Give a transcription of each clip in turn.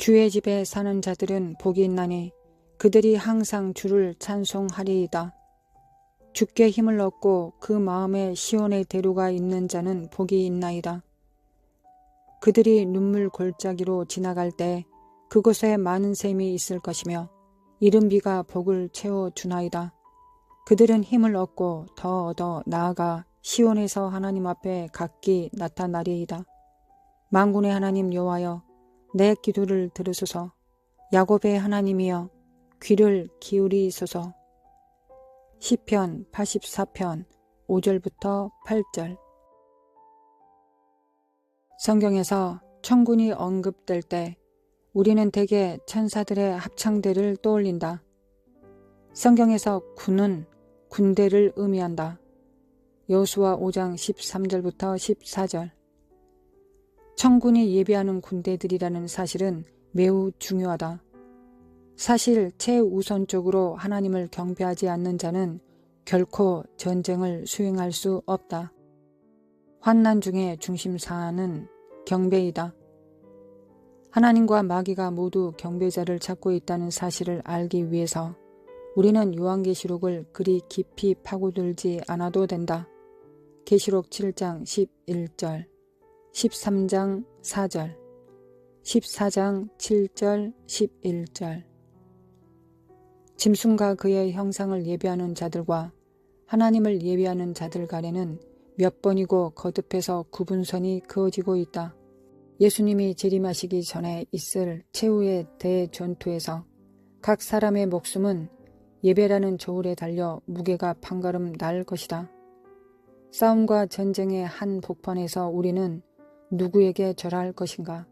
주의 집에 사는 자들은 복이 있나니 그들이 항상 주를 찬송하리이다. 주께 힘을 얻고 그 마음에 시온의 대로가 있는 자는 복이 있나이다. 그들이 눈물 골짜기로 지나갈 때 그곳에 많은 샘이 있을 것이며 이른 비가 복을 채워주나이다. 그들은 힘을 얻고 더 얻어 나아가 시온에서 하나님 앞에 각기 나타나리이다. 만군의 하나님 여호와여, 내 기도를 들으소서. 야곱의 하나님이여, 귀를 기울이소서. 시편 84편 5절부터 8절. 성경에서 천군이 언급될 때 우리는 대개 천사들의 합창대를 떠올린다. 성경에서 군은 군대를 의미한다. 여호수아 5장 13절부터 14절. 천군이 예비하는 군대들이라는 사실은 매우 중요하다. 사실 최우선적으로 하나님을 경배하지 않는 자는 결코 전쟁을 수행할 수 없다. 환난 중에 중심사안은 경배이다. 하나님과 마귀가 모두 경배자를 찾고 있다는 사실을 알기 위해서 우리는 요한계시록을 그리 깊이 파고들지 않아도 된다. 계시록 7장 11절, 13장 4절, 14장 7절 11절. 짐승과 그의 형상을 예배하는 자들과 하나님을 예배하는 자들 간에는 몇 번이고 거듭해서 구분선이 그어지고 있다. 예수님이 재림하시기 전에 있을 최후의 대전투에서 각 사람의 목숨은 예배라는 저울에 달려 무게가 판가름 날 것이다. 싸움과 전쟁의 한 복판에서 우리는 누구에게 절할 것인가?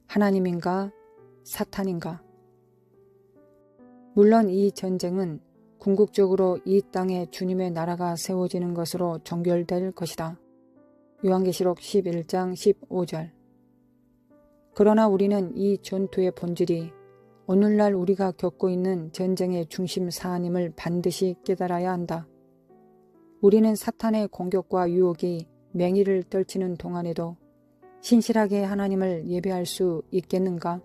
하나님인가? 사탄인가? 물론 이 전쟁은 궁극적으로 이 땅에 주님의 나라가 세워지는 것으로 종결될 것이다. 요한계시록 11장 15절. 그러나 우리는 이 전투의 본질이 오늘날 우리가 겪고 있는 전쟁의 중심 사안임을 반드시 깨달아야 한다. 우리는 사탄의 공격과 유혹이 맹위를 떨치는 동안에도 신실하게 하나님을 예배할 수 있겠는가?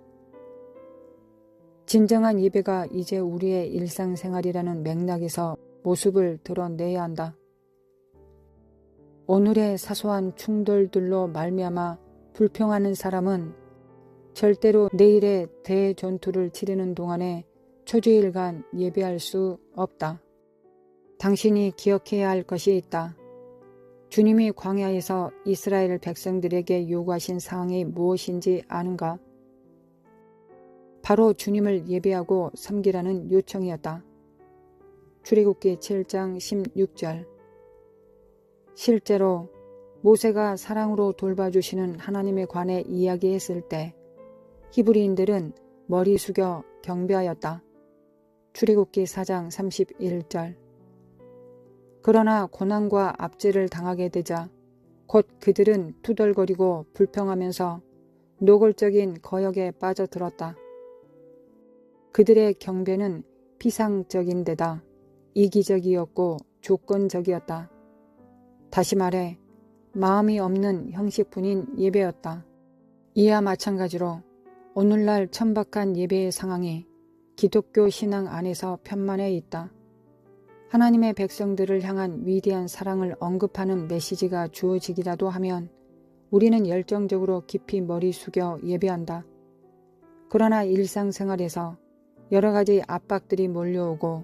진정한 예배가 이제 우리의 일상생활이라는 맥락에서 모습을 드러내야 한다. 오늘의 사소한 충돌들로 말미암아 불평하는 사람은 절대로 내일의 대전투를 치르는 동안에 초주일간 예배할 수 없다. 당신이 기억해야 할 것이 있다. 주님이 광야에서 이스라엘 백성들에게 요구하신 사항이 무엇인지 아는가? 바로 주님을 예배하고 섬기라는 요청이었다. 출애굽기 7장 16절. 실제로 모세가 사랑으로 돌봐주시는 하나님에 관해 이야기했을 때 히브리인들은 머리 숙여 경배하였다. 출애굽기 4장 31절. 그러나 고난과 압제를 당하게 되자 곧 그들은 투덜거리고 불평하면서 노골적인 거역에 빠져들었다. 그들의 경배는 피상적인 데다 이기적이었고 조건적이었다. 다시 말해 마음이 없는 형식뿐인 예배였다. 이와 마찬가지로 오늘날 천박한 예배의 상황이 기독교 신앙 안에서 편만해 있다. 하나님의 백성들을 향한 위대한 사랑을 언급하는 메시지가 주어지기라도 하면 우리는 열정적으로 깊이 머리 숙여 예배한다. 그러나 일상생활에서 여러 가지 압박들이 몰려오고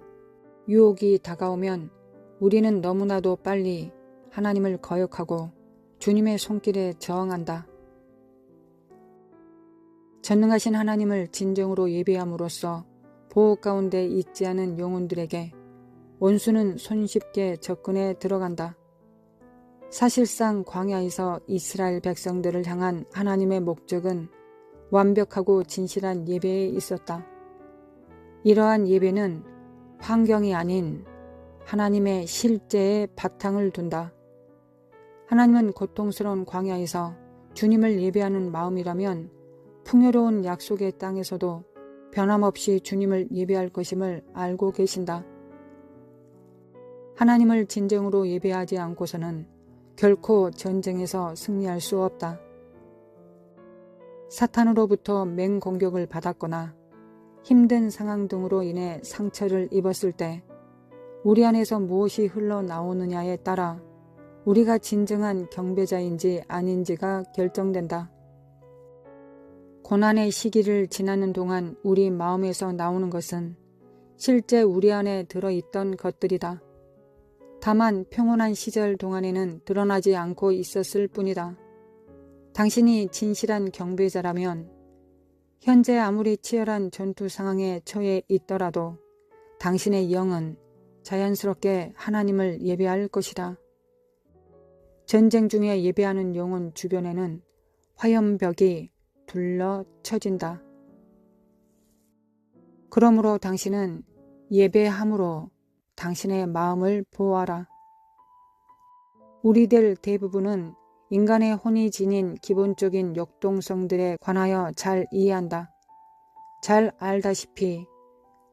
유혹이 다가오면 우리는 너무나도 빨리 하나님을 거역하고 주님의 손길에 저항한다. 전능하신 하나님을 진정으로 예배함으로써 보호 가운데 있지 않은 영혼들에게 원수는 손쉽게 접근해 들어간다. 사실상 광야에서 이스라엘 백성들을 향한 하나님의 목적은 완벽하고 진실한 예배에 있었다. 이러한 예배는 환경이 아닌 하나님의 실제에 바탕을 둔다. 하나님은 고통스러운 광야에서 주님을 예배하는 마음이라면 풍요로운 약속의 땅에서도 변함없이 주님을 예배할 것임을 알고 계신다. 하나님을 진정으로 예배하지 않고서는 결코 전쟁에서 승리할 수 없다. 사탄으로부터 맹공격을 받았거나 힘든 상황 등으로 인해 상처를 입었을 때 우리 안에서 무엇이 흘러나오느냐에 따라 우리가 진정한 경배자인지 아닌지가 결정된다. 고난의 시기를 지나는 동안 우리 마음에서 나오는 것은 실제 우리 안에 들어있던 것들이다. 다만 평온한 시절 동안에는 드러나지 않고 있었을 뿐이다. 당신이 진실한 경배자라면 현재 아무리 치열한 전투 상황에 처해 있더라도 당신의 영은 자연스럽게 하나님을 예배할 것이다. 전쟁 중에 예배하는 영혼 주변에는 화염벽이 둘러쳐진다. 그러므로 당신은 예배함으로 당신의 마음을 보호하라. 우리들 대부분은 인간의 혼이 지닌 기본적인 역동성들에 관하여 잘 이해한다. 잘 알다시피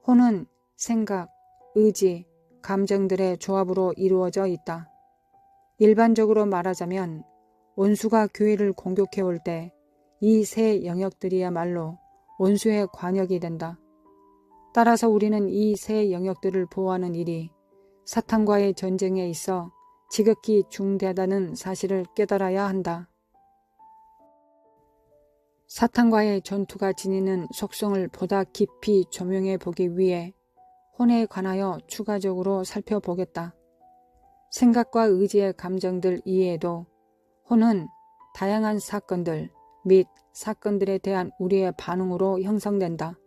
혼은 생각, 의지, 감정들의 조합으로 이루어져 있다. 일반적으로 말하자면 원수가 교회를 공격해 올 때 이 세 영역들이야말로 원수의 관역이 된다. 따라서 우리는 이 세 영역들을 보호하는 일이 사탄과의 전쟁에 있어 지극히 중대하다는 사실을 깨달아야 한다. 사탄과의 전투가 지니는 속성을 보다 깊이 조명해 보기 위해 혼에 관하여 추가적으로 살펴보겠다. 생각과 의지의 감정들 이외에도 혼은 다양한 사건들 및 사건들에 대한 우리의 반응으로 형성된다.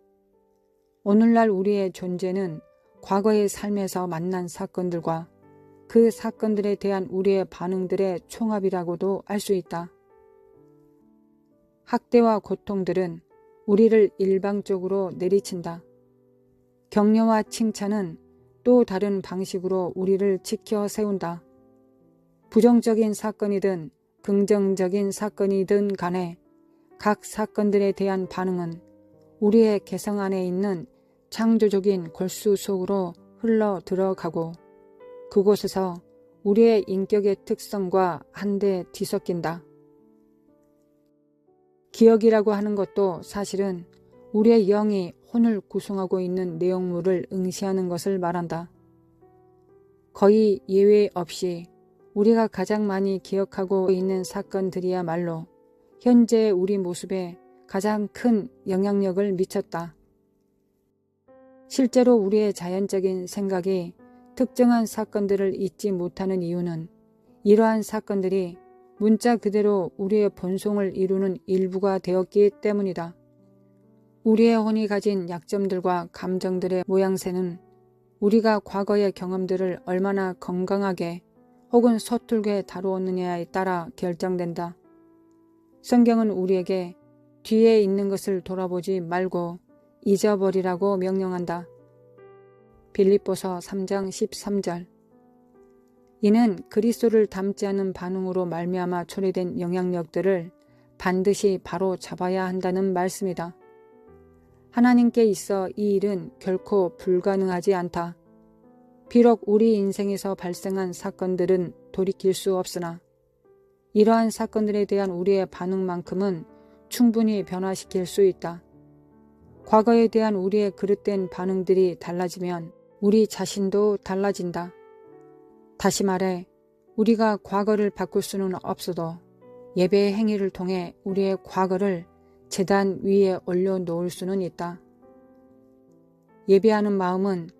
오늘날 우리의 존재는 과거의 삶에서 만난 사건들과 그 사건들에 대한 우리의 반응들의 총합이라고도 알 수 있다. 학대와 고통들은 우리를 일방적으로 내리친다. 격려와 칭찬은 또 다른 방식으로 우리를 지켜 세운다. 부정적인 사건이든 긍정적인 사건이든 간에 각 사건들에 대한 반응은 우리의 개성 안에 있는 창조적인 골수 속으로 흘러 들어가고 그곳에서 우리의 인격의 특성과 한데 뒤섞인다. 기억이라고 하는 것도 사실은 우리의 영이 혼을 구성하고 있는 내용물을 응시하는 것을 말한다. 거의 예외 없이 우리가 가장 많이 기억하고 있는 사건들이야말로 현재의 우리 모습에 가장 큰 영향력을 미쳤다. 실제로 우리의 자연적인 생각이 특정한 사건들을 잊지 못하는 이유는 이러한 사건들이 문자 그대로 우리의 본성을 이루는 일부가 되었기 때문이다. 우리의 혼이 가진 약점들과 감정들의 모양새는 우리가 과거의 경험들을 얼마나 건강하게 혹은 서툴게 다루었느냐에 따라 결정된다. 성경은 우리에게 뒤에 있는 것을 돌아보지 말고 잊어버리라고 명령한다. 빌립보서 3장 13절. 이는 그리스도를 닮지 않은 반응으로 말미암아 초래된 영향력들을 반드시 바로 잡아야 한다는 말씀이다. 하나님께 있어 이 일은 결코 불가능하지 않다. 비록 우리 인생에서 발생한 사건들은 돌이킬 수 없으나 이러한 사건들에 대한 우리의 반응만큼은 충분히 변화시킬 수 있다. 과거에 대한 우리의 그릇된 반응들이 달라지면 우리 자신도 달라진다. 다시 말해 우리가 과거를 바꿀 수는 없어도 예배의 행위를 통해 우리의 과거를 제단 위에 올려놓을 수는 있다. 예배하는 마음은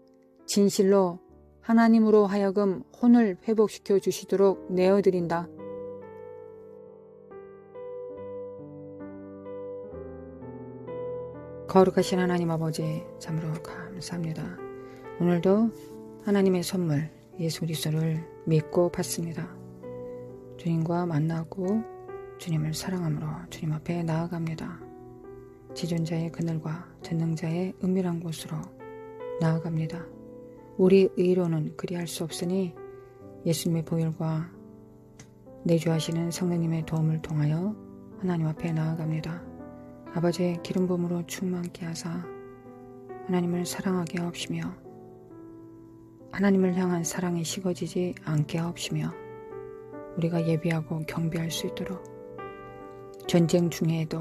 진실로 하나님으로 하여금 혼을 회복시켜 주시도록 내어드린다. 거룩하신 하나님 아버지 참으로 감사합니다. 오늘도 하나님의 선물 예수 그리스도를 믿고 받습니다. 주님과 만나고 주님을 사랑함으로 주님 앞에 나아갑니다. 지존자의 그늘과 전능자의 은밀한 곳으로 나아갑니다. 우리 의로는 그리할 수 없으니 예수님의 보혈과 내주하시는 성령님의 도움을 통하여 하나님 앞에 나아갑니다. 아버지의 기름 부음으로 충만케 하사 하나님을 사랑하게 하옵시며 하나님을 향한 사랑이 식어지지 않게 하옵시며 우리가 예비하고 경배할 수 있도록 전쟁 중에도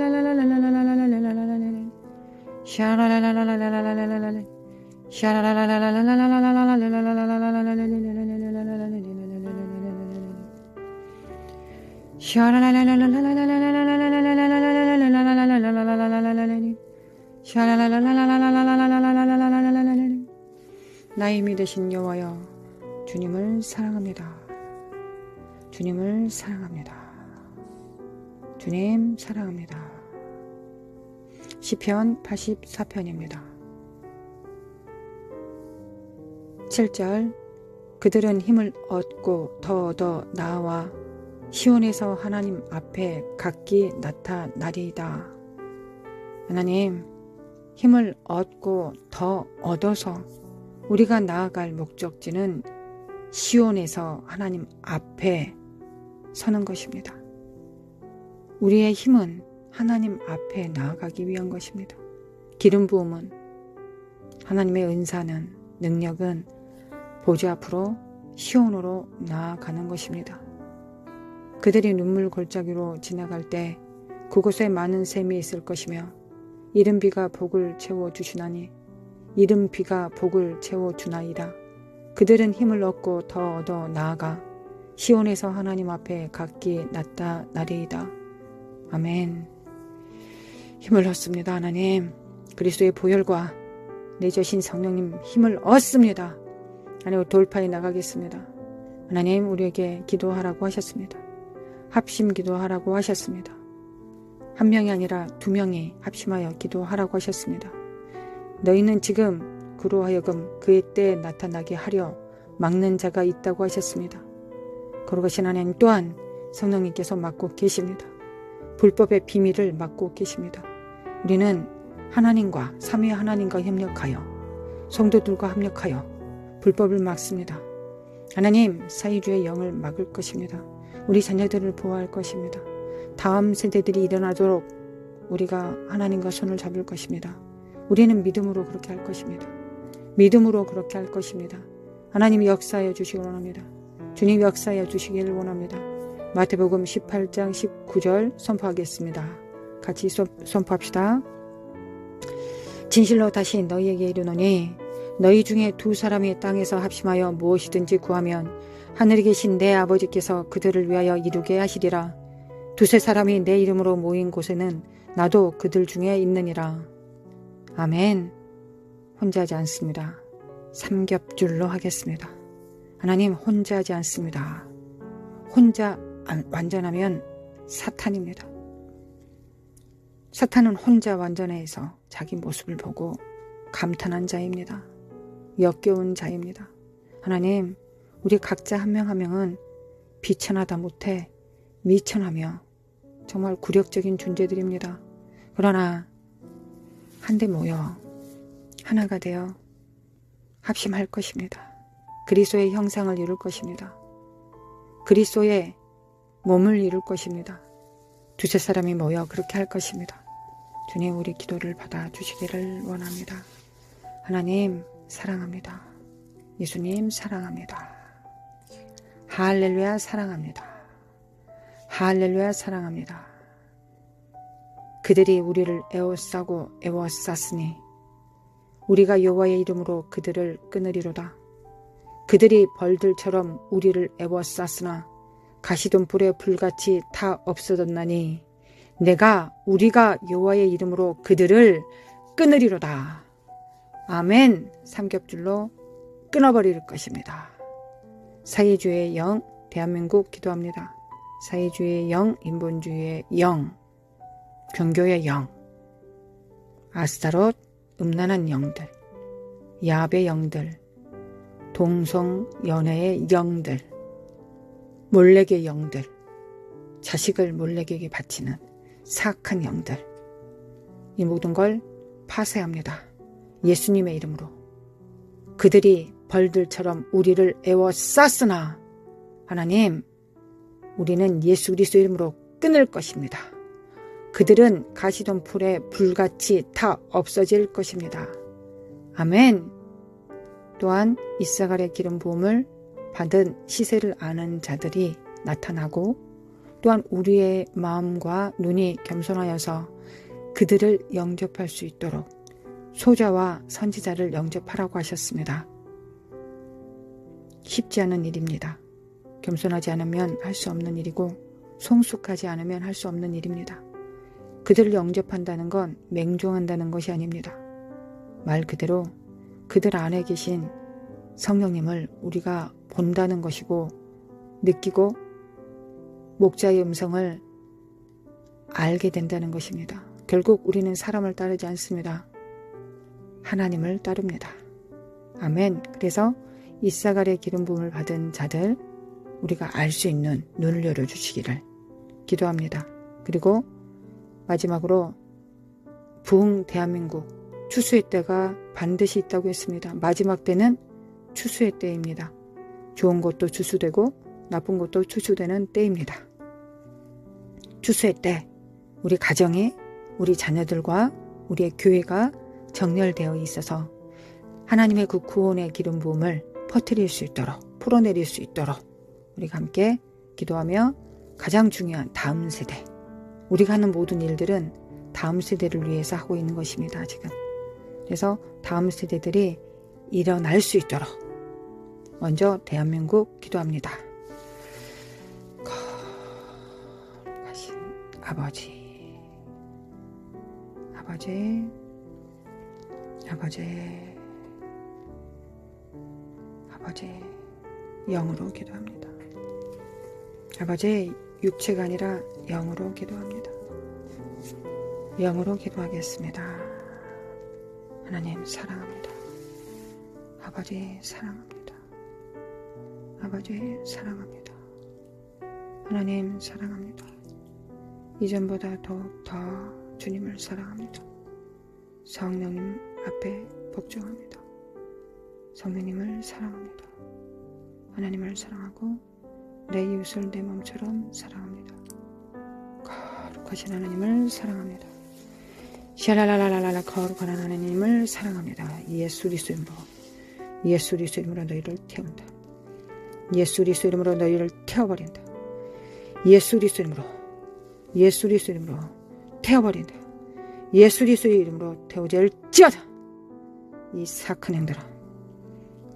나의 힘이 되신 여호와여, 주님을 사랑합니다. 주님을 사랑합니다. 주님 사랑합니다. 시편 84편입니다. 7절 그들은 힘을 얻고 더 얻어 나아와 시온에서 하나님 앞에 각기 나타나리이다. 하나님, 힘을 얻고 더 얻어서 우리가 나아갈 목적지는 시온에서 하나님 앞에 서는 것입니다. 우리의 힘은 하나님 앞에 나아가기 위한 것입니다. 기름 부음은, 하나님의 은사는, 능력은 보좌 앞으로 시온으로 나아가는 것입니다. 그들이 눈물 골짜기로 지나갈 때 그곳에 많은 샘이 있을 것이며 이른 비가 복을 채워주시나니 이른 비가 복을 채워주나이다. 그들은 힘을 얻고 더 얻어 나아가 시온에서 하나님 앞에 각기 나타나리이다. 아멘. 힘을 얻습니다. 하나님, 그리스도의 보혈과 내주신 성령님 힘을 얻습니다. 하나님, 돌파해 나가겠습니다. 하나님, 우리에게 기도하라고 하셨습니다. 합심 기도하라고 하셨습니다. 한 명이 아니라 두 명이 합심하여 기도하라고 하셨습니다. 너희는 지금 그로 하여금 그의 때에 나타나게 하려 막는 자가 있다고 하셨습니다. 거룩하신 하나님 또한 성령님께서 맡고 계십니다. 불법의 비밀을 맡고 계십니다. 우리는 하나님과 삼위 하나님과 협력하여 성도들과 합력하여 불법을 막습니다. 하나님, 사이주의 영을 막을 것입니다. 우리 자녀들을 보호할 것입니다. 다음 세대들이 일어나도록 우리가 하나님과 손을 잡을 것입니다. 우리는 믿음으로 그렇게 할 것입니다. 믿음으로 그렇게 할 것입니다. 하나님이 역사하여 주시기 원합니다. 주님 역사하여 주시기를 원합니다. 마태복음 18장 19절 선포하겠습니다. 같이 선포합시다. 진실로 다시 너희에게 이르노니 너희 중에 두 사람이 땅에서 합심하여 무엇이든지 구하면 하늘에 계신 내 아버지께서 그들을 위하여 이루게 하시리라. 두세 사람이 내 이름으로 모인 곳에는 나도 그들 중에 있느니라. 아멘. 혼자 하지 않습니다. 삼겹줄로 하겠습니다. 하나님, 혼자 하지 않습니다. 혼자 완전하면 사탄입니다. 사탄은 혼자 완전해서 자기 모습을 보고 감탄한 자입니다. 역겨운 자입니다. 하나님, 우리 각자 한 명 한 명은 비천하다 못해 미천하며 정말 굴욕적인 존재들입니다. 그러나 한데 모여 하나가 되어 합심할 것입니다. 그리스도의 형상을 이룰 것입니다. 그리스도의 몸을 이룰 것입니다. 두세 사람이 모여 그렇게 할 것입니다. 주님, 우리 기도를 받아주시기를 원합니다. 하나님 사랑합니다. 예수님 사랑합니다. 할렐루야 사랑합니다. 할렐루야 사랑합니다. 그들이 우리를 애워싸고 애워쌌으니 우리가 여호와의 이름으로 그들을 끊으리로다. 그들이 벌들처럼 우리를 애워쌌으나 가시덤불에 불같이 다 없어졌나니 우리가 여호와의 이름으로 그들을 끊으리로다. 아멘. 삼겹줄로 끊어버릴 것입니다. 사회주의의 영, 대한민국 기도합니다. 사회주의의 영, 인본주의의 영, 종교의 영, 아스타롯, 음란한 영들, 야합의 영들, 동성연애의 영들, 몰래의 영들, 자식을 몰래에게 바치는 사악한 영들, 이 모든 걸 파쇄합니다. 예수님의 이름으로. 그들이 벌들처럼 우리를 애워쌌으나 하나님, 우리는 예수 그리스도 이름으로 끊을 것입니다. 그들은 가시덤불에 불같이 다 없어질 것입니다. 아멘. 또한 이사갈의 기름 부음을 받은 시세를 아는 자들이 나타나고 또한 우리의 마음과 눈이 겸손하여서 그들을 영접할 수 있도록 소자와 선지자를 영접하라고 하셨습니다. 쉽지 않은 일입니다. 겸손하지 않으면 할 수 없는 일이고 성숙하지 않으면 할 수 없는 일입니다. 그들을 영접한다는 건 맹종한다는 것이 아닙니다. 말 그대로 그들 안에 계신 성령님을 우리가 본다는 것이고 느끼고 목자의 음성을 알게 된다는 것입니다. 결국 우리는 사람을 따르지 않습니다. 하나님을 따릅니다. 아멘. 그래서 이사갈의 기름 부음을 받은 자들 우리가 알 수 있는 눈을 열어주시기를 기도합니다. 그리고 마지막으로 부흥 대한민국 추수의 때가 반드시 있다고 했습니다. 마지막 때는 추수의 때입니다. 좋은 것도 추수되고 나쁜 것도 추수되는 때입니다. 추수의 때 우리 가정이 우리 자녀들과 우리의 교회가 정렬되어 있어서 하나님의 그 구원의 기름 부음을 퍼뜨릴 수 있도록 풀어내릴 수 있도록 우리가 함께 기도하며 가장 중요한 다음 세대 우리가 하는 모든 일들은 다음 세대를 위해서 하고 있는 것입니다. 지금. 그래서 다음 세대들이 일어날 수 있도록 먼저 대한민국 기도합니다. 거룩하신 아버지 영으로 기도합니다. 아버지 육체가 아니라 영으로 기도합니다. 영으로 기도하겠습니다. 하나님 사랑합니다. 아버지 사랑합니다. 아버지 사랑합니다. 하나님 사랑합니다. 이전보다 더욱 더 주님을 사랑합니다. 성령님 앞에 복종합니다. 성령님을 사랑합니다. 하나님을 사랑하고 내 이웃을 내 몸처럼 사랑합니다. 거룩하신 하나님을 사랑합니다. 샤라라라라라 거룩한 하나님을 사랑합니다. 예수 그리스도 이름으로 예수 그리스도 이름으로 너희를 태운다. 예수 그리스도 이름으로 너희를 태워버린다. 예수 그리스도 이름으로 예수 그리스도 이름으로 태워버린다. 예수 그리스도의 이름으로 태워질지어다. 이 사악한 영들아,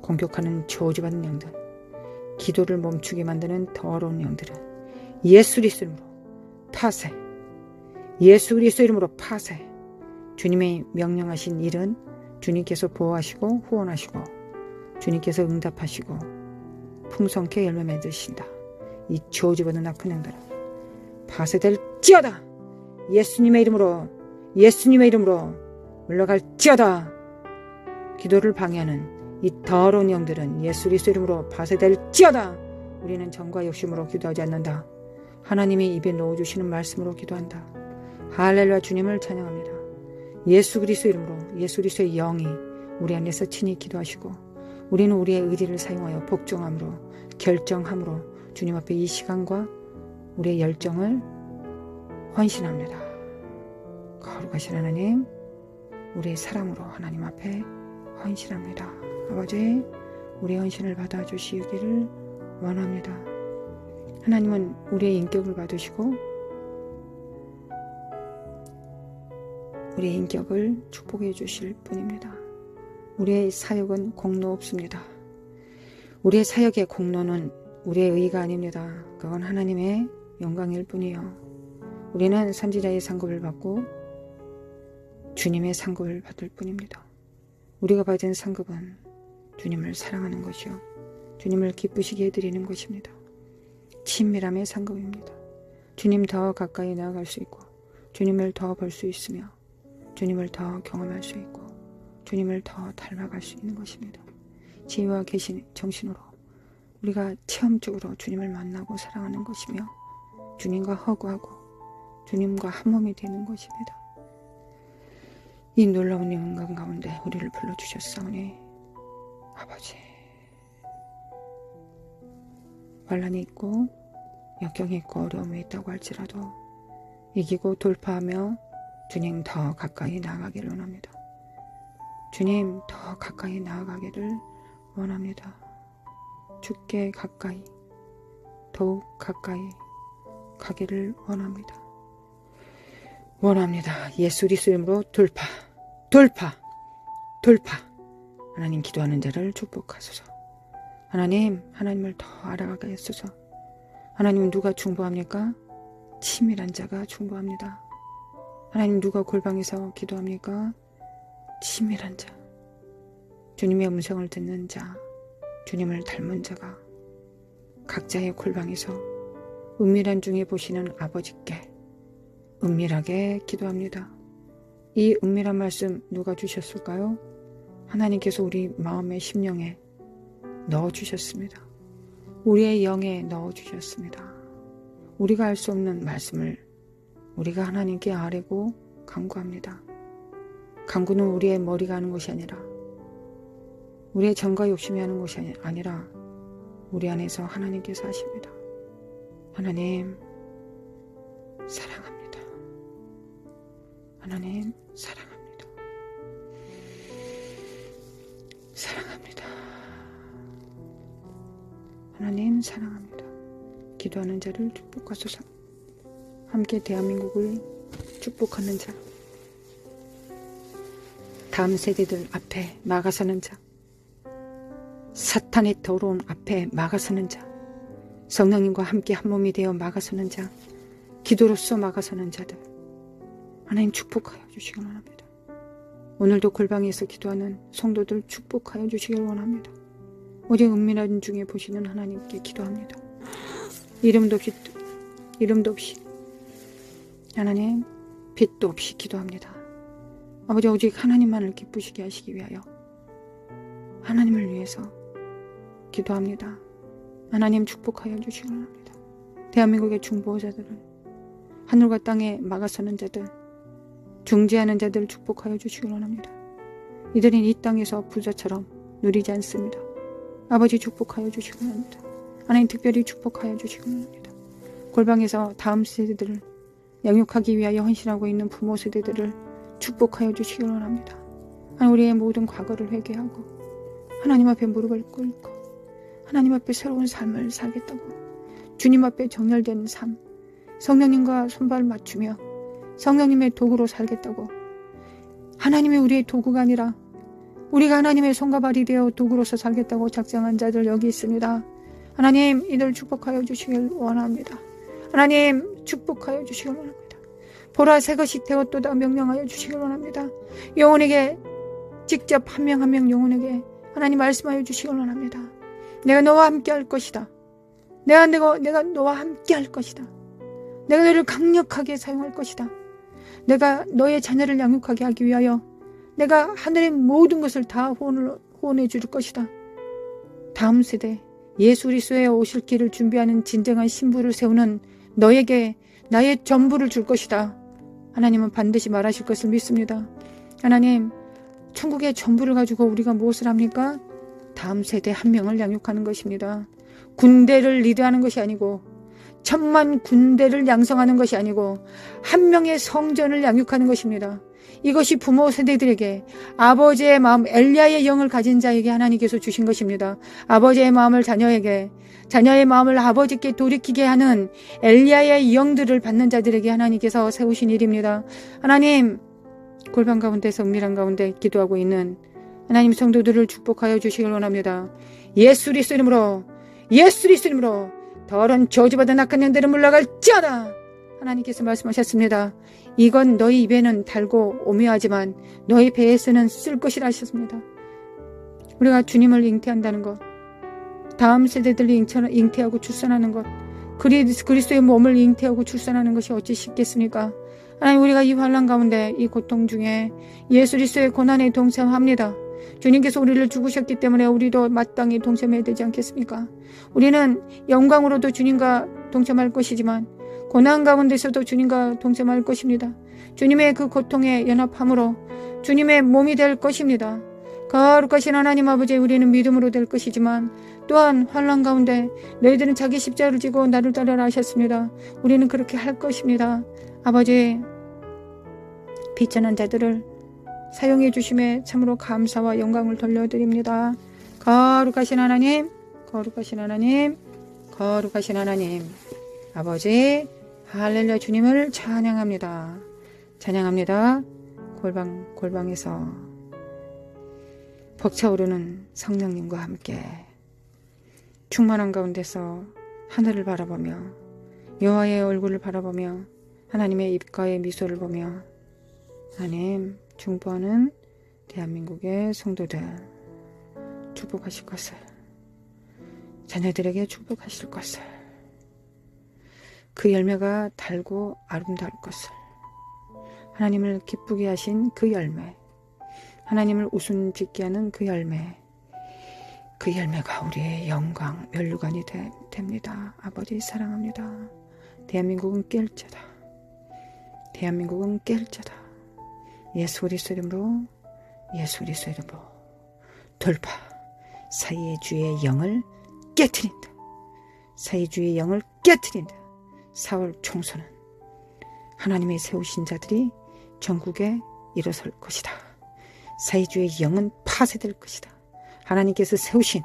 공격하는 저주받는 영들, 기도를 멈추게 만드는 더러운 영들은 예수 그리스도 이름으로 파쇄. 예수 그리스도 이름으로 파쇄. 주님이 명령하신 일은 주님께서 보호하시고 후원하시고 주님께서 응답하시고 풍성케 열매 맺으신다. 이 저주받는 악한 영들아 파쇄될지어다. 예수님의 이름으로 예수님의 이름으로 물러갈지어다. 기도를 방해하는 이 더러운 영들은 예수 그리스도 이름으로 파쇄될지어다. 우리는 정과 욕심으로 기도하지 않는다. 하나님이 입에 넣어주시는 말씀으로 기도한다. 할렐루야. 주님을 찬양합니다. 예수 그리스도 이름으로 예수 그리스도의 영이 우리 안에서 친히 기도하시고 우리는 우리의 의지를 사용하여 복종함으로 결정함으로 주님 앞에 이 시간과 우리의 열정을 헌신합니다. 거룩하신 하나님, 우리의 사랑으로 하나님 앞에 헌신합니다. 아버지, 우리의 헌신을 받아주시기를 원합니다. 하나님은 우리의 인격을 받으시고 우리의 인격을 축복해 주실 뿐입니다. 우리의 사역은 공로 없습니다. 우리의 사역의 공로는 우리의 의가 아닙니다. 그건 하나님의 영광일 뿐이요. 우리는 선지자의 상급을 받고 주님의 상급을 받을 뿐입니다. 우리가 받은 상급은 주님을 사랑하는 것이요, 주님을 기쁘시게 해드리는 것입니다. 친밀함의 상급입니다. 주님 더 가까이 나아갈 수 있고 주님을 더 볼 수 있으며 주님을 더 경험할 수 있고 주님을 더 닮아갈 수 있는 것입니다. 지혜와 계신 정신으로 우리가 체험적으로 주님을 만나고 사랑하는 것이며 주님과 허구하고 주님과 한 몸이 되는 것입니다. 이 놀라운 영광 가운데 우리를 불러주셨사오니 아버지, 환난이 있고 역경이 있고 어려움이 있다고 할지라도 이기고 돌파하며 주님 더 가까이 나아가기를 원합니다. 주님 더 가까이 나아가기를 원합니다. 주께 가까이, 더욱 가까이 가기를 원합니다. 예수 그리스도 이름으로 돌파. 하나님, 기도하는 자를 축복하소서. 하나님을 더 알아가게 하소서. 하나님, 누가 중보합니까? 치밀한 자가 중보합니다. 하나님, 누가 골방에서 기도합니까? 치밀한 자, 주님의 음성을 듣는 자, 주님을 닮은 자가 각자의 골방에서 은밀한 중에 보시는 아버지께 은밀하게 기도합니다. 이 은밀한 말씀 누가 주셨을까요? 하나님께서 우리 마음의 심령에 넣어주셨습니다. 우리의 영에 넣어주셨습니다. 우리가 알 수 없는 말씀을 우리가 하나님께 아뢰고 간구합니다. 간구는 우리의 머리가 하는 것이 아니라, 우리의 정과 욕심이 하는 것이 아니라 우리 안에서 하나님께서 하십니다. 하나님 사랑합니다. 하나님 사랑합니다. 사랑합니다. 하나님 사랑합니다. 기도하는 자를 축복하소서. 함께 대한민국을 축복하는 자, 다음 세대들 앞에 막아서는 자, 사탄의 더러운 앞에 막아서는 자, 성령님과 함께 한 몸이 되어 막아서는 자, 기도로서 막아서는 자들, 하나님 축복하여 주시길 원합니다. 오늘도 골방에서 기도하는 성도들 축복하여 주시길 원합니다. 오직 은밀한 중에 보시는 하나님께 기도합니다. 이름도 없이 하나님, 빛도 없이 기도합니다. 아버지, 오직 하나님만을 기쁘시게 하시기 위하여 하나님을 위해서 기도합니다. 하나님 축복하여 주시기 원합니다. 대한민국의 중보자들을, 하늘과 땅에 막아서는 자들, 중재하는 자들을 축복하여 주시기 원합니다. 이들은 이 땅에서 부자처럼 누리지 않습니다. 아버지 축복하여 주시기 원합니다. 하나님 특별히 축복하여 주시기 원합니다. 골방에서 다음 세대들을 양육하기 위하여 헌신하고 있는 부모 세대들을 축복하여 주시기 원합니다. 하나님, 우리의 모든 과거를 회개하고 하나님 앞에 무릎을 꿇고 하나님 앞에 새로운 삶을 살겠다고, 주님 앞에 정렬된 삶, 성령님과 손발 맞추며 성령님의 도구로 살겠다고, 하나님이 우리의 도구가 아니라 우리가 하나님의 손과 발이 되어 도구로서 살겠다고 작정한 자들 여기 있습니다. 하나님, 이들 축복하여 주시길 원합니다. 하나님 축복하여 주시길 원합니다. 보라, 새 것이 되었도다 명령하여 주시길 원합니다. 영혼에게 직접 한 명 한 명 영혼에게 하나님 말씀하여 주시길 원합니다. 내가 너와 함께 할 것이다. 내가 너와 함께 할 것이다. 내가 너를 강력하게 사용할 것이다. 내가 너의 자녀를 양육하게 하기 위하여 내가 하늘의 모든 것을 다 후원해 줄 것이다. 다음 세대 예수 그리스도의 오실 길을 준비하는 진정한 신부를 세우는 너에게 나의 전부를 줄 것이다. 하나님은 반드시 말하실 것을 믿습니다. 하나님, 천국의 전부를 가지고 우리가 무엇을 합니까? 다음 세대 한 명을 양육하는 것입니다. 군대를 리드하는 것이 아니고, 천만 군대를 양성하는 것이 아니고, 한 명의 성전을 양육하는 것입니다. 이것이 부모 세대들에게 아버지의 마음, 엘리야의 영을 가진 자에게 하나님께서 주신 것입니다. 아버지의 마음을 자녀에게, 자녀의 마음을 아버지께 돌이키게 하는 엘리야의 영들을 받는 자들에게 하나님께서 세우신 일입니다. 하나님, 골방 가운데서 은밀한 가운데 기도하고 있는 하나님 성도들을 축복하여 주시길 원합니다. 예수 그리스도 이름으로, 예수 그리스도 이름으로 더러운 저주받은 악한 영들은 물러갈지어다. 하나님께서 말씀하셨습니다. 이건 너희 입에는 달고 오묘하지만 너희 배에서는 쓸 것이라 하셨습니다. 우리가 주님을 잉태한다는 것, 다음 세대들을 잉태하고 출산하는 것, 그리스도의 몸을 잉태하고 출산하는 것이 어찌 쉽겠습니까? 하나님, 우리가 이 환난 가운데, 이 고통 중에 예수 그리스도의 고난에 동참합니다. 주님께서 우리를 죽으셨기 때문에 우리도 마땅히 동참해야 되지 않겠습니까? 우리는 영광으로도 주님과 동참할 것이지만 고난 가운데서도 주님과 동참할 것입니다. 주님의 그 고통에 연합함으로 주님의 몸이 될 것입니다. 거룩하신 하나님 아버지, 우리는 믿음으로 될 것이지만 또한 환난 가운데 너희들은 자기 십자가를 지고 나를 따르라 하셨습니다. 우리는 그렇게 할 것입니다. 아버지, 비천한 자들을 사용해 주심에 참으로 감사와 영광을 돌려드립니다. 거룩하신 하나님, 거룩하신 하나님, 거룩하신 하나님, 아버지 할렐루야, 주님을 찬양합니다. 찬양합니다. 골방에서 벅차오르는 성령님과 함께 충만한 가운데서 하늘을 바라보며 여호와의 얼굴을 바라보며 하나님의 입가의 미소를 보며 하나님 중보하는 대한민국의 성도들 축복하실 것을, 자녀들에게 축복하실 것을, 그 열매가 달고 아름다울 것을, 하나님을 기쁘게 하신 그 열매, 하나님을 웃음 짓게 하는 그 열매, 그 열매가 우리의 영광, 면류관이 됩니다. 아버지 사랑합니다. 대한민국은 깰자다. 대한민국은 깰자다. 예수 그리스도 이름으로, 예수 그리스도 이름으로 돌파. 사이주의 영을 깨트린다. 사이주의 영을 깨트린다. 4월 총선은 하나님의 세우신 자들이 전국에 일어설 것이다. 사이주의 영은 파쇄될 것이다. 하나님께서 세우신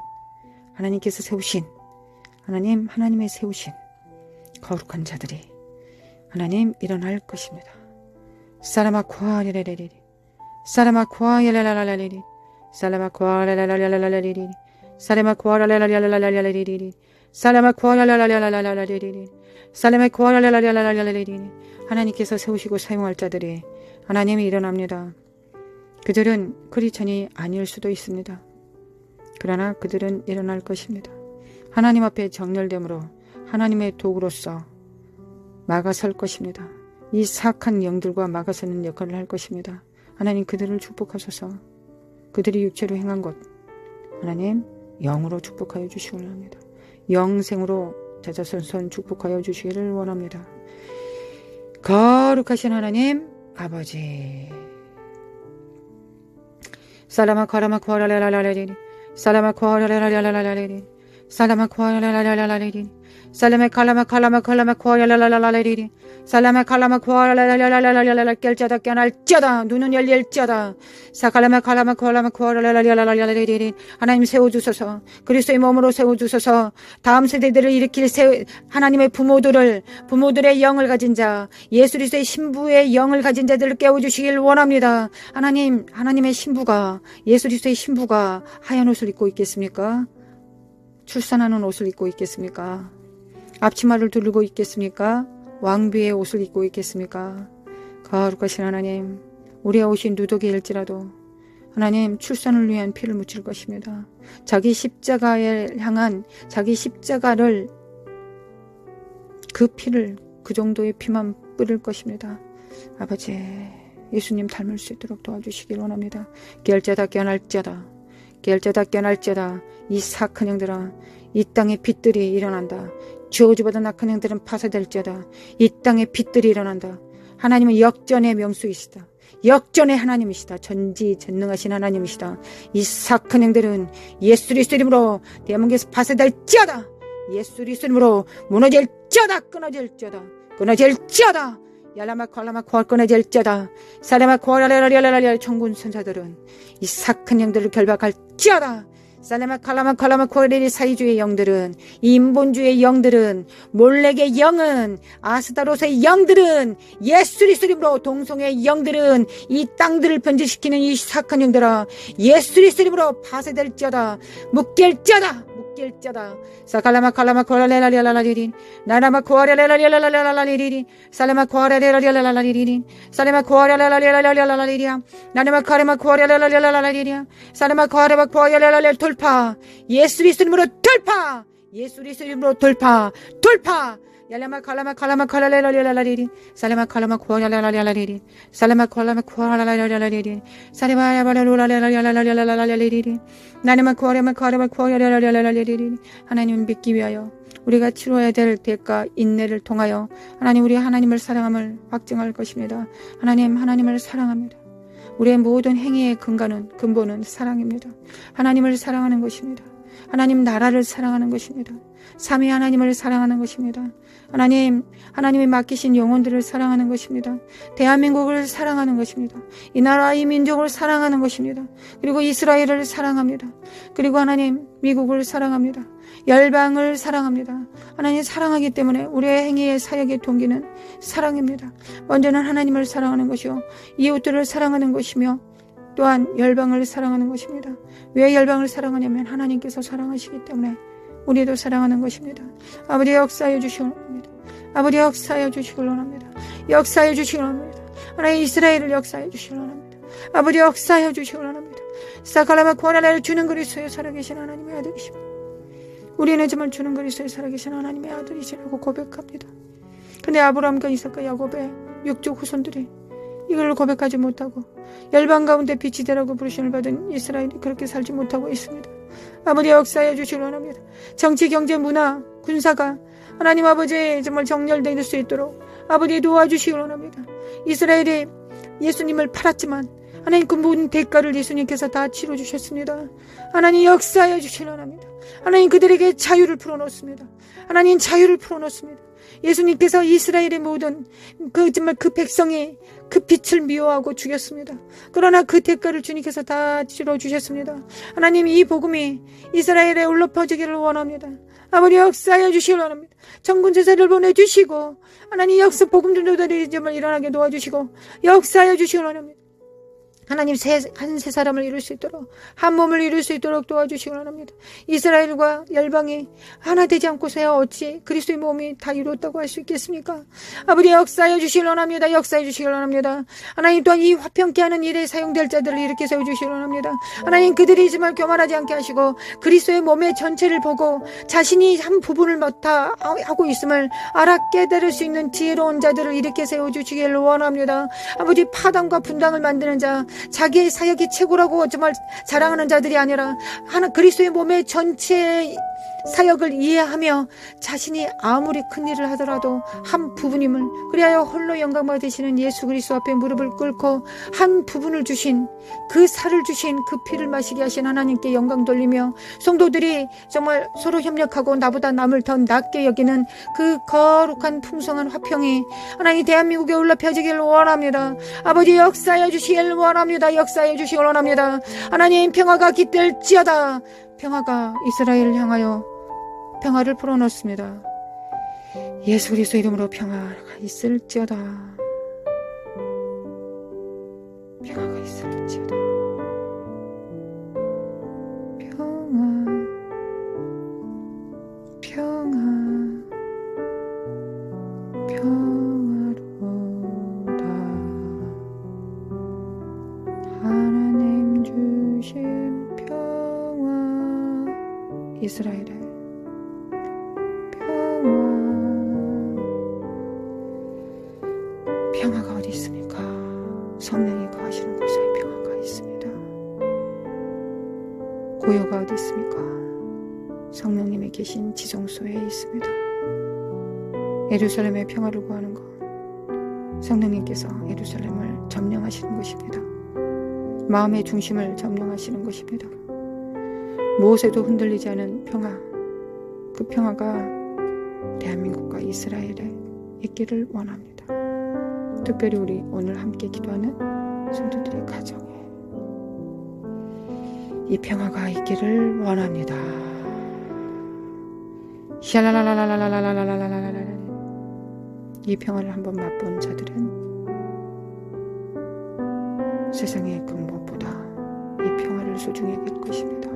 하나님의 세우신 거룩한 자들이 하나님 일어날 것입니다. 사라마쿠아레레레레 사라마쿠아레레레레레 사라마쿠아레레레레레레 사라마쿠아레레레레레레 사라마쿠아레레레레레레 사라마쿠아레레레레레레 하나님께서 세우시고 사용할 자들이 하나님이 일어납니다. 그들은 크리스천이 아닐 수도 있습니다. 그러나 그들은 일어날 것입니다. 하나님 앞에 정렬됨으로 하나님의 도구로서 막아설 것입니다. 이 사악한 영들과 막아서는 역할을 할 것입니다. 하나님 그들을 축복하소서. 그들이 육체로 행한 것 하나님 영으로 축복하여 주시기를 합니다. 영생으로 자자손손 축복하여 주시기를 원합니다. 거룩하신 하나님 아버지 살라마 카라마 코아라라라라레리 살라마 코아라라라라라레리 살라마 코아라라라라레리 살라마 칼라마 칼라마 칼라마 코아라라라라레리 살라마 칼라마 코아라라라라라라라 깰자다 깨날자다 눈은 열릴자다 사칼라마 칼라마 코아라마 코아라라라라라레리 하나님 세워주소서. 그리스도의 몸으로 세워주소서. 다음 세대들을 일으킬 하나님의 부모들의 영을 가진 자, 예수 그리스도의 신부의 영을 가진 자들을 깨워주시길 원합니다. 하나님의 신부가, 예수 그리스도의 신부가 하얀 옷을 입고 있겠습니까? 출산하는 옷을 입고 있겠습니까? 앞치마를 두르고 있겠습니까? 왕비의 옷을 입고 있겠습니까? 거룩하신 하나님, 우리의 옷이 누더기일지라도 하나님 출산을 위한 피를 묻힐 것입니다. 자기 십자가에 향한 자기 십자가를 그 피를 그 정도의 피만 뿌릴 것입니다. 아버지 예수님 닮을 수 있도록 도와주시길 원합니다. 깰자다 깨어날자다 깰자다 깨어날자다 이 사악한 영들아 이 땅의 빛들이 일어난다. 저주받아 낙한 영들은 파쇄될자다. 이 땅의 빛들이 일어난다. 하나님은 역전의 명수이시다. 역전의 하나님이시다. 전지전능하신 하나님이시다. 이 사악한 영들은 예수 그리스도 이름으로 대한민국에서 파쇄될지어다. 예수 그리스도 이름으로 무너질지어다. 끊어질지어다. 야라마 콜라마 코알 끊어질지어다. 사라마 코알라라라라라 천군 선사들은 이 사악한 영들을 결박할지어다. 살라마 칼라마 코레리 사이주의 영들은, 인본주의 영들은, 몰렉의 영은, 아스타로스의 영들은, 예수 그리스도 이름으로 동성의 영들은 이 땅들을 변질시키는 이 사악한 영들아 예수 그리스도 이름으로 파쇄될지어다. 묶일지어다. 사칼라마 칼라마 코라레라리라라리린 나라마 코아레라리라라리라리린 살라마 코아레라리라라리린 살라마 코아레라리라라리라리리야 나라마 카레마 코아레라리라라리리야 살라마 코아레마 코아레라리 돌파. 예수 그리스도 이름으로 돌파. 예수 그리스도 이름으로 돌파. 야라마 칼라마 칼라레라리라라리린 살라마 칼라마 코아레라리라라리린 살라마 칼라마 코아레라리라라리린 살라마 야바라라라라라라라라리린 나라마 코아레마 코아레라리라라리린 하나님은 믿기 위하여 우리가 치러야 될 대가 인내를 통하여 하나님 우리 하나님을 사랑함을 확증할 것입니다. 하나님을 사랑합니다. 우리의 모든 행위의 근본은 사랑입니다. 하나님을 사랑하는 것입니다. 하나님 나라를 사랑하는 것입니다. 삼위 하나님을 사랑하는 것입니다. 하나님이 맡기신 영혼들을 사랑하는 것입니다. 대한민국을 사랑하는 것입니다. 이 나라 이 민족을 사랑하는 것입니다. 그리고 이스라엘을 사랑합니다. 그리고 하나님 미국을 사랑합니다. 열방을 사랑합니다. 하나님 사랑하기 때문에 우리의 행위의 사역의 동기는 사랑입니다. 먼저는 하나님을 사랑하는 것이요 이웃들을 사랑하는 것이며 또한 열방을 사랑하는 것입니다. 왜 열방을 사랑하냐면 하나님께서 사랑하시기 때문에 우리도 사랑하는 것입니다. 아버지 역사해 주시기 원합니다. 아버지 역사해 주시기 원합니다. 역사해 주시기 원합니다. 하나님 이스라엘을 역사해 주시기 원합니다. 아버지 역사해 주시기 원합니다. 사칼라마 고아라를 주는 그리스도에 살아계신 하나님의 아들이십니다. 우리는 정말 주는 그리스도에 살아계신 하나님의 아들이시라고 고백합니다. 근데 아브라함과 이삭과 야곱의 육족 후손들이 이걸 고백하지 못하고 열방 가운데 빛이 되라고 부르심을 받은 이스라엘이 그렇게 살지 못하고 있습니다. 아버지 역사해 주시기 원합니다. 정치, 경제, 문화, 군사가 하나님 아버지 정말 정렬될 수 있도록 아버지 도와주시기 원합니다. 이스라엘이 예수님을 팔았지만 하나님 그 모든 대가를 예수님께서 다 치러주셨습니다. 하나님 역사해 주시기 원합니다. 하나님 그들에게 자유를 풀어놓습니다. 하나님 자유를 풀어놓습니다. 예수님께서 이스라엘의 모든 정말 그 백성이 그 빛을 미워하고 죽였습니다. 그러나 그 대가를 주님께서 다 치러주셨습니다. 하나님 이 복음이 이스라엘에 울려 퍼지기를 원합니다. 아버지 역사해 주시기 원합니다. 천군 제사를 보내주시고 하나님 역사 복음 전도들이 정말 일어나게 도와주시고 역사해 주시기 원합니다. 하나님 한 세 사람을 이룰 수 있도록 한 몸을 이룰 수 있도록 도와주시기 원합니다. 이스라엘과 열방이 하나 되지 않고서야 어찌 그리스도의 몸이 다 이루었다고 할 수 있겠습니까? 아버지 역사해 주시기 원합니다. 역사해 주시기 원합니다. 하나님 또한 이 화평케 하는 일에 사용될 자들을 이렇게 세워주시기 원합니다. 하나님 그들이 정말 교만하지 않게 하시고 그리스도의 몸의 전체를 보고 자신이 한 부분을 맡아 하고 있음을 알아 깨달을 수 있는 지혜로운 자들을 이렇게 세워주시기를 원합니다. 아버지 파당과 분당을 만드는 자, 자기의 사역이 최고라고 정말 자랑하는 자들이 아니라 하나 그리스도의 몸의 전체 사역을 이해하며 자신이 아무리 큰 일을 하더라도 한 부분임을 그리하여 홀로 영광 받으시는 예수 그리스도 앞에 무릎을 꿇고 한 부분을 주신 그 살을 주신 그 피를 마시게 하신 하나님께 영광 돌리며 성도들이 정말 서로 협력하고 나보다 남을 더 낮게 여기는 그 거룩한 풍성한 화평이 하나님 대한민국에 올라 펴지기를 원합니다. 아버지 역사해 주시기를 원합니다. 역사해 주시기 원합니다. 하나님 평화가 깃들지어다. 평화가 이스라엘을 향하여 평화를 풀어놓습니다. 예수 그리스도 이름으로 평화가 있을지어다. 평화가 있을지어다. 평화, 평화, 평화로다. 하나님 주신 평화, 이스라엘의 평화가 어디 있습니까? 성령이 거하시는 곳에 평화가 있습니다. 고요가 어디 있습니까? 성령님이 계신 지성소에 있습니다. 예루살렘의 평화를 구하는 것, 성령님께서 예루살렘을 점령하시는 것입니다. 마음의 중심을 점령하시는 것입니다. 무엇에도 흔들리지 않은 평화, 그 평화가 대한민국과 이스라엘에 있기를 원합니다. 특별히 우리 오늘 함께 기도하는 성도들의 가정에 이 평화가 있기를 원합니다. 이 평화를 한번 맛본 자들은 세상의 그 무엇보다 이 평화를 소중히 여길 것입니다.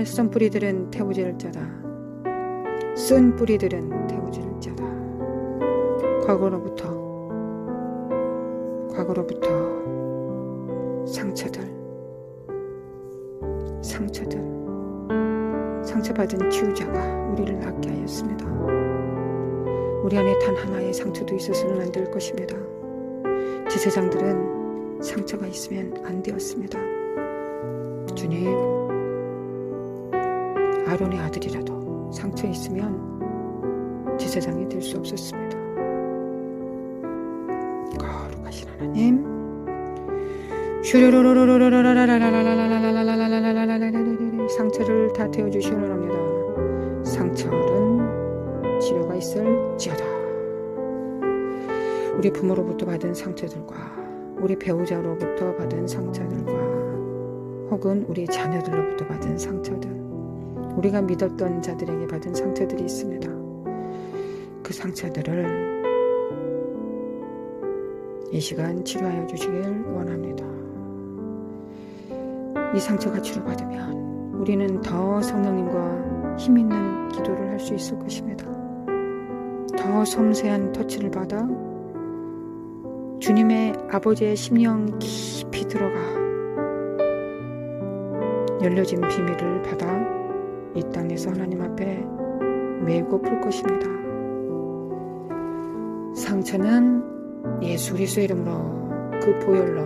쓴 뿌리들은 태우지를 짜다. 쓴 뿌리들은 태우지를 짜다. 과거로부터 상처받은 치유자가 우리를 낫게 하였습니다. 우리 안에 단 하나의 상처도 있어서는 안 될 것입니다. 제사장들은 상처가 있으면 안 되었습니다. 주님, 아론의 아들이라도 상처 있으면 제사장이 될 수 없었습니다. 거룩하신 하나님, 상처를 다 태워주시기 원합니다. 상처는 치료가 있을지어다. 우리 부모로부터 받은 상처들과 우리 배우자로부터 받은 상처들과 혹은 우리 자녀들로부터 받은 상처들, 우리가 믿었던 자들에게 받은 상처들이 있습니다. 그 상처들을 이 시간 치료하여 주시길 원합니다. 이 상처가 치료받으면 우리는 더 성령님과 힘있는 기도를 할 수 있을 것입니다. 더 섬세한 터치를 받아 주님의 아버지의 심령 깊이 들어가 열려진 비밀을 받아 이 땅에서 하나님 앞에 메고 풀 것입니다. 상처는 예수 그리스도의 이름으로 그 보혈로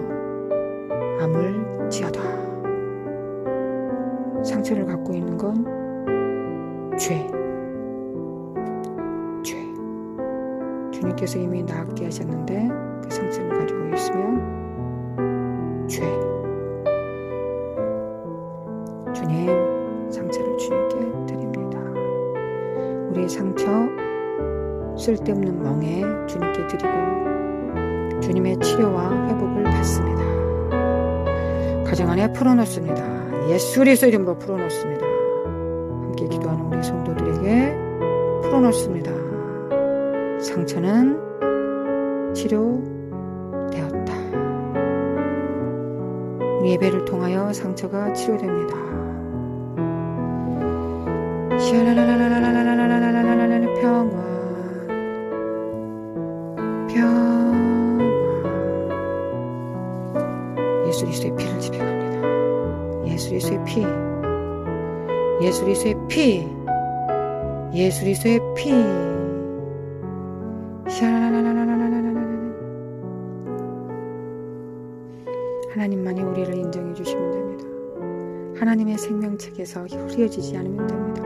아물지어다. 상처를 갖고 있는 건 죄. 주님께서 이미 낫게 하셨는데 그 상처를 가지고 있으면 죄. 주님, 상처를 주님께 드립니다. 우리의 상처, 쓸데없는 멍에 주님께 드리고 주님의 치료와 회복을 받습니다. 가정 안에 풀어놓습니다. 예수 그리스도 이름으로 풀어놓습니다. 함께 기도하는 우리 성도들에게 풀어놓습니다. 상처는 치료되었다. 예배를 통하여 상처가 치료됩니다. 평화. 예수 그리스도의 피를 지배합니다. 예수 그리스도의 피. 예수 그리스도의 피. 예수 그리스도의 피. 하나님만이 우리를 인정해 주시면 됩니다. 하나님의 생명책에서 흐려지지 않으면 됩니다.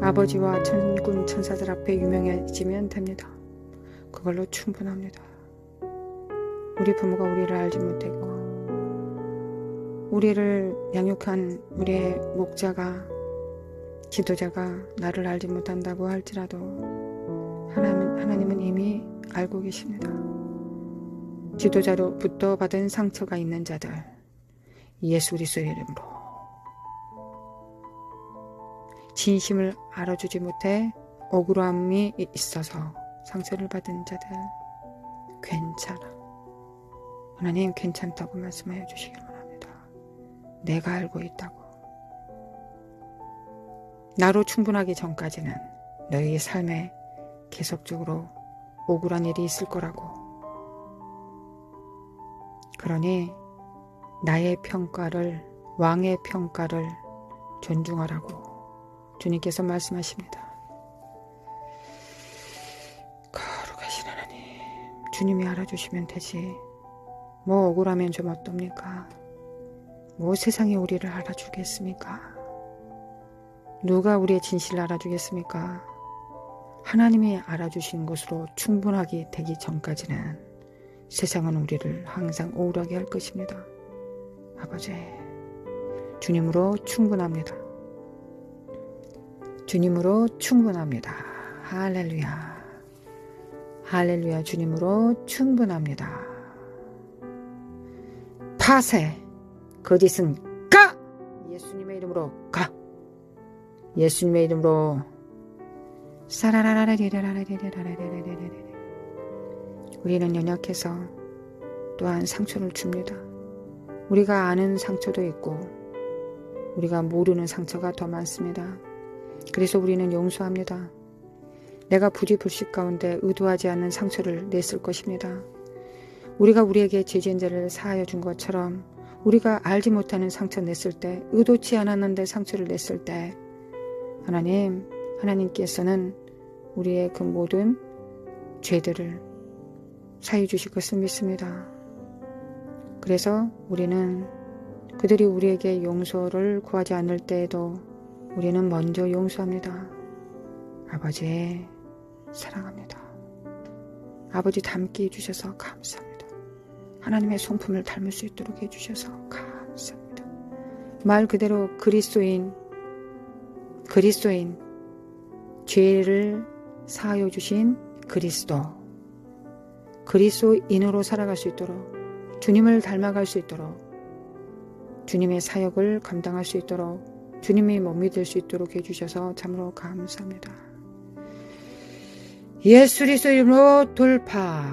아버지와 천군 천사들 앞에 유명해지면 됩니다. 그걸로 충분합니다. 우리 부모가 우리를 알지 못했고 우리를 양육한 우리의 목자가 지도자가 나를 알지 못한다고 할지라도 하나님은 이미 알고 계십니다. 지도자로부터 받은 상처가 있는 자들 예수 그리스도의 이름으로 진심을 알아주지 못해 억울함이 있어서 상처를 받은 자들 괜찮아. 하나님 괜찮다고 말씀하여 주시길 원합니다. 내가 알고 있다고. 나로 충분하기 전까지는 너희의 삶에 계속적으로 억울한 일이 있을 거라고. 그러니 나의 평가를 왕의 평가를 존중하라고 주님께서 말씀하십니다. 거룩하신 하나님, 주님이 알아주시면 되지. 뭐 억울하면 좀 어떻습니까? 뭐 세상이 우리를 알아주겠습니까? 누가 우리의 진실을 알아주겠습니까? 하나님이 알아주신 것으로 충분하게 되기 전까지는 세상은 우리를 항상 우울하게 할 것입니다. 아버지, 주님으로 충분합니다. 주님으로 충분합니다. 할렐루야. 할렐루야. 주님으로 충분합니다. 파세, 거짓은 가! 예수님의 이름으로 가! 예수님의 이름으로 사라라라리라라리라라리라라리라라리. 우리는 연약해서 또한 상처를 줍니다. 우리가 아는 상처도 있고 우리가 모르는 상처가 더 많습니다. 그래서 우리는 용서합니다. 내가 부지불식 가운데 의도하지 않는 상처를 냈을 것입니다. 우리가 우리에게 죄지은 죄를 사하여 준 것처럼 우리가 알지 못하는 상처 냈을 때, 의도치 않았는데 상처를 냈을 때 하나님께서는 우리의 그 모든 죄들을 사해 주실 것을 믿습니다. 그래서 우리는 그들이 우리에게 용서를 구하지 않을 때에도 우리는 먼저 용서합니다. 아버지, 사랑합니다. 아버지 닮게 해주셔서 감사합니다. 하나님의 성품을 닮을 수 있도록 해주셔서 감사합니다. 말 그대로 그리스도인 죄를 사하여 주신 그리스도인으로 살아갈 수 있도록, 주님을 닮아갈 수 있도록, 주님의 사역을 감당할 수 있도록, 주님이 몸이 될 수 있도록 해주셔서 참으로 감사합니다. 예수 그리스도 이름으로 돌파.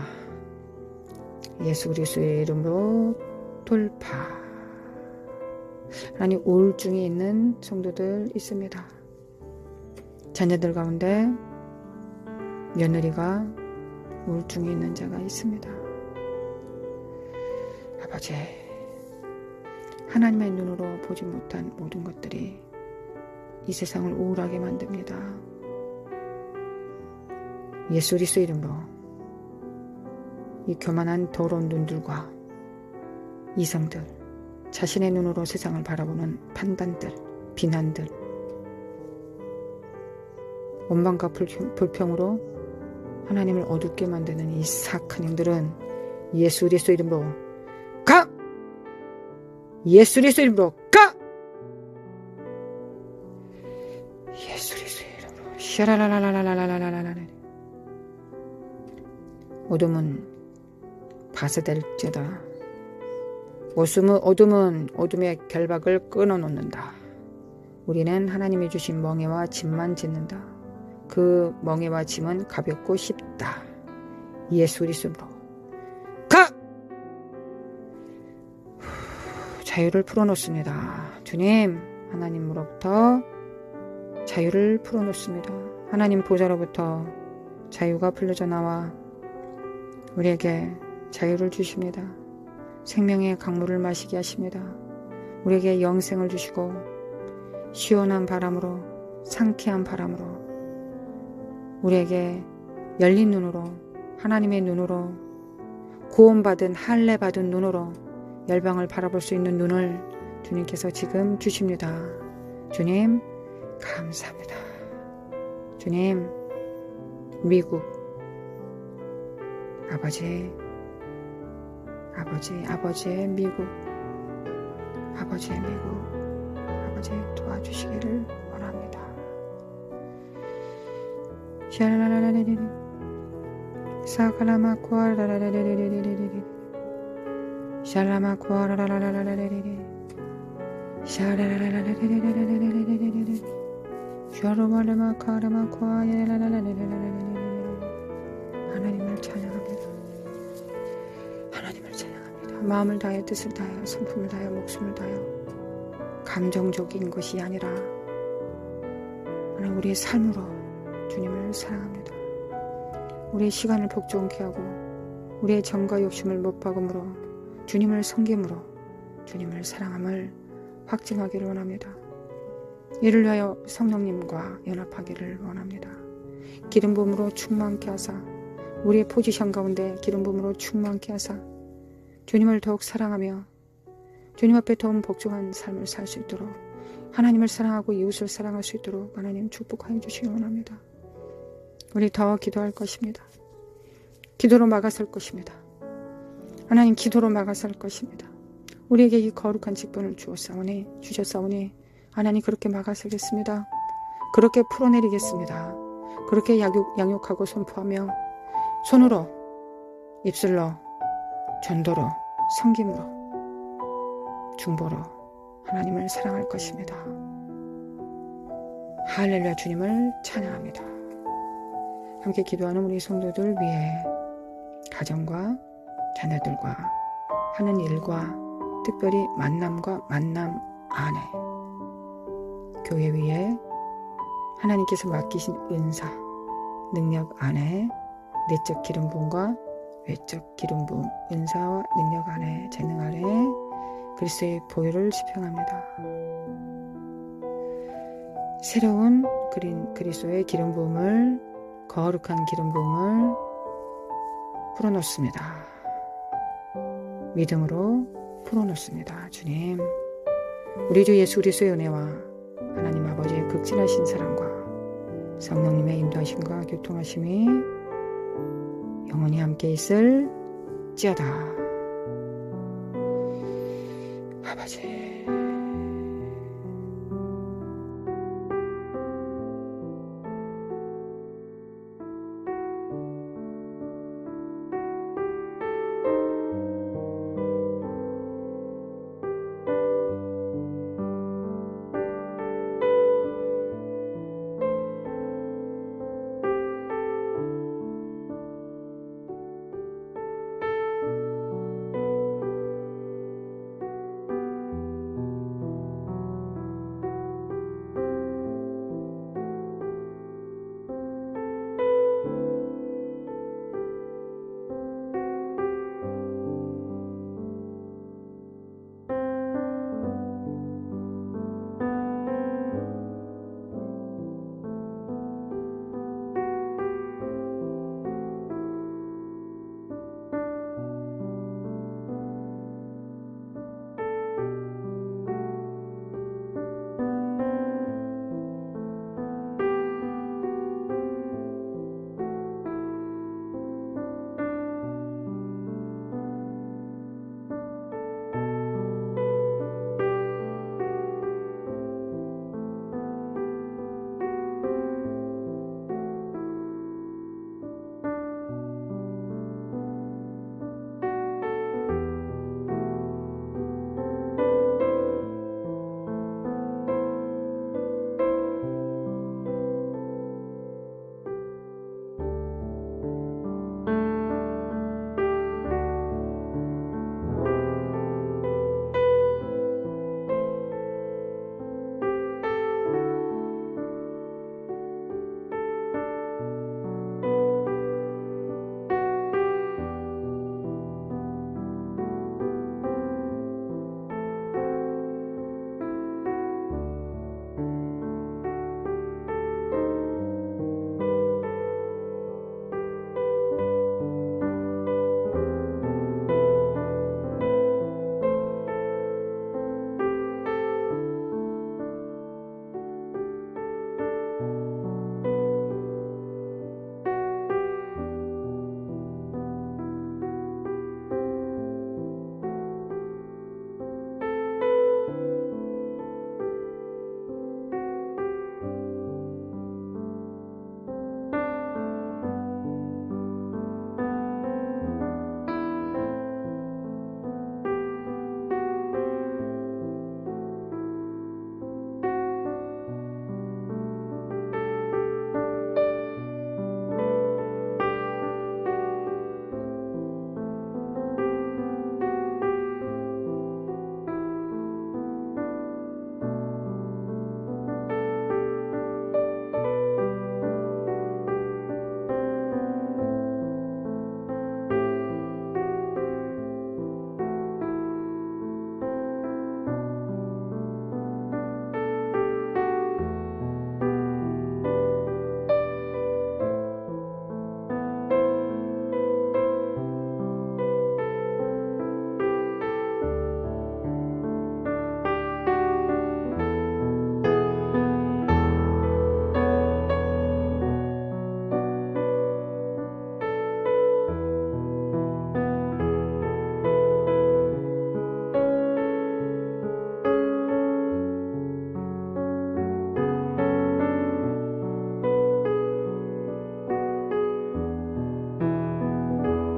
예수 그리스도의 이름으로 돌파. 하나님, 우울증이 있는 성도들 있습니다. 자녀들 가운데 며느리가 우울증이 있는 자가 있습니다. 아버지, 하나님의 눈으로 보지 못한 모든 것들이 이 세상을 우울하게 만듭니다. 예수 그리스도 이름으로 이 교만한 더러운 눈들과 이성들, 자신의 눈으로 세상을 바라보는 판단들, 비난들, 원망과 불평으로 하나님을 어둡게 만드는 이 사악한 영들은 예수 그리스도 이름으로 가! 예수 그리스도 이름으로 가! 예수 그리스도 이름으로 샤라라라라라라라라라. 어둠은 파쇄될지어다. 어둠은 어둠의 결박을 끊어놓는다. 우리는 하나님이 주신 멍에와 짐만 짓는다. 그 멍에와 짐은 가볍고 쉽다. 예수 그리스도로 가! 자유를 풀어놓습니다. 주님, 하나님으로부터 자유를 풀어놓습니다. 하나님 보좌로부터 자유가 풀려져 나와 우리에게 자유를 주십니다. 생명의 강물을 마시게 하십니다. 우리에게 영생을 주시고 시원한 바람으로, 상쾌한 바람으로, 우리에게 열린 눈으로, 하나님의 눈으로, 구원받은 할례받은 눈으로 열방을 바라볼 수 있는 눈을 주님께서 지금 주십니다. 주님, 감사합니다. 주님, 미국 아버지의 미국, 아버지 도와주시기를 원합니다. 샤라라라라라리 사카라마쿠아라라라라라리리리리 샤라마쿠아라라라라라리리 샤라라라라라리리리리리리 샤로바라마카라마쿠아야라라라라라리리리. 하나님을 찬양합니다. 하나님을 찬양합니다. 마음을 다하여, 뜻을 다하여, 성품을 다하여, 목숨을 다하여, 감정적인 것이 아니라 우리의 삶으로 주님을 사랑합니다. 우리의 시간을 복종케 하고 우리의 정과 욕심을 못 박음으로 주님을 섬김으로 주님을 사랑함을 확증하기를 원합니다. 이를 위하여 성령님과 연합하기를 원합니다. 기름 부음으로 충만케 하사, 우리의 포지션 가운데 기름 부음으로 충만케 하사 주님을 더욱 사랑하며 주님 앞에 더욱 복종한 삶을 살 수 있도록, 하나님을 사랑하고 이웃을 사랑할 수 있도록 하나님 축복하여 주시기 원합니다. 우리 더 기도할 것입니다. 기도로 막아설 것입니다. 하나님, 기도로 막아설 것입니다. 우리에게 이 거룩한 직분을 주셨사오니 하나님, 그렇게 막아설겠습니다. 그렇게 풀어내리겠습니다. 그렇게 양육하고 선포하며 손으로, 입술로, 전도로, 섬김으로, 중보로 하나님을 사랑할 것입니다. 할렐루야. 주님을 찬양합니다. 함께 기도하는 우리 성도들 위해 가정과 자녀들과 하는 일과 특별히 만남과 만남 안에 교회 위에 하나님께서 맡기신 은사, 능력 안에 내적 기름 부음과 외적 기름 부음, 은사와 능력 안에, 재능 안에 그리스도의 보혈을 집행합니다. 새로운 그리스도의 기름 부음을, 거룩한 기름 부음을 풀어놓습니다. 믿음으로 풀어놓습니다. 주님, 우리 주 예수 그리스도의 은혜와 하나님 아버지의 극진하신 사랑과 성령님의 인도하심과 교통하심이 영원히 함께 있을지어다. 아버지,